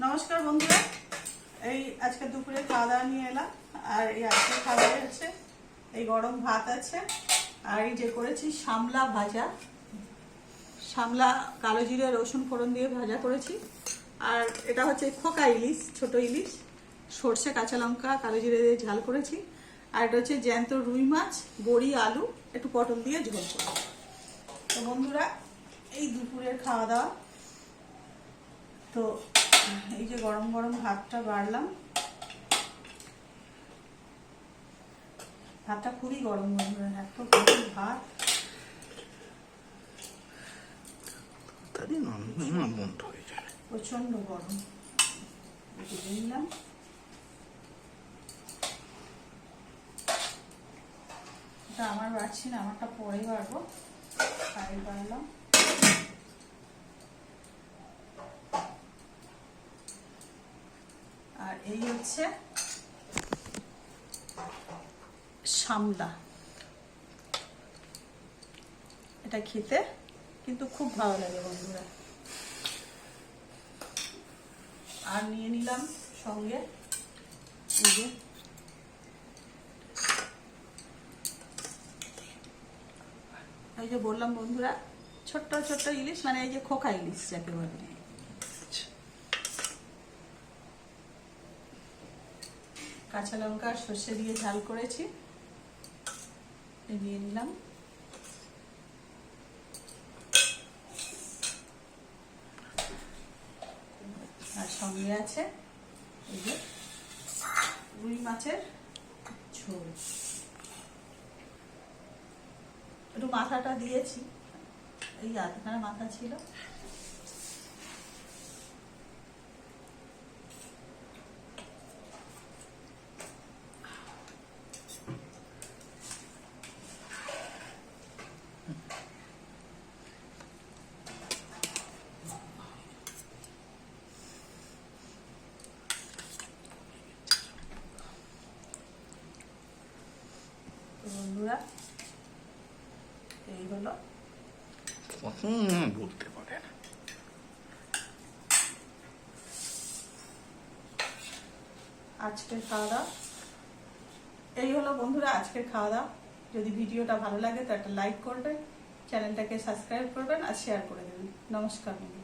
নমস্কার বন্ধুরা, এই আজকে দুপুরে খাওয়া দাওয়া নিয়ে এলাম। আর এই আজকে খাওয়া দাওয়া হচ্ছে এই গরম ভাত আছে, আর এই যে করেছি শামলা ভাজা, শামলা কালো জিরে রসুন ফোড়ন দিয়ে ভাজা করেছি। আর এটা হচ্ছে খোকা ইলিশ, ছোট ইলিশ, সর্ষে কাঁচা লঙ্কা কালো জিরে দিয়ে ঝাল করেছি। আর এটা হচ্ছে জ্যান্ত রুই মাছ, বড়ি আলু একটু পটল দিয়ে ঝোল করেছি। তো বন্ধুরা, এই দুপুরের খাওয়া দাওয়া। তো এই যে গরম গরম ভাতটা বাড়লাম, ভাতটা খুবই গরম বন্ধুরা, এত গরম ভাত প্রচন্ড গরম। নিলাম এটা আমার বাড়ছি না, আমারটা পরে বাড়বো। তাই বাড়লাম। আর এই হচ্ছে শামলা, এটা খেতে কিন্তু খুব ভালো লাগে বন্ধুরা। আর নিয়ে নিলাম সঙ্গে এই যে এই যে বললাম বন্ধুরা, ছোট্ট ছোট্ট ইলিশ, মানে এই যে খোকা ইলিশ যাকে বলে, কাঁচা লঙ্কা আর সর্ষে দিয়ে ঝাল করেছি, দিয়ে নিলাম। আর সঙ্গে আছে এই যে রুই মাছের ঝোল, একটু মাথাটা দিয়েছি, এই আধখানা মাথা ছিল। বন্ধুরা, এই হলো বলতে পারে না আজকের খাওয়া দাওয়া। এই হলো বন্ধুরা আজকের খাওয়া দাওয়া। যদি ভিডিওটা ভালো লাগে তো একটা লাইক করবেন, চ্যানেলটাকে সাবস্ক্রাইব করবেন আর শেয়ার করে দেবেন। নমস্কার বন্ধুরা।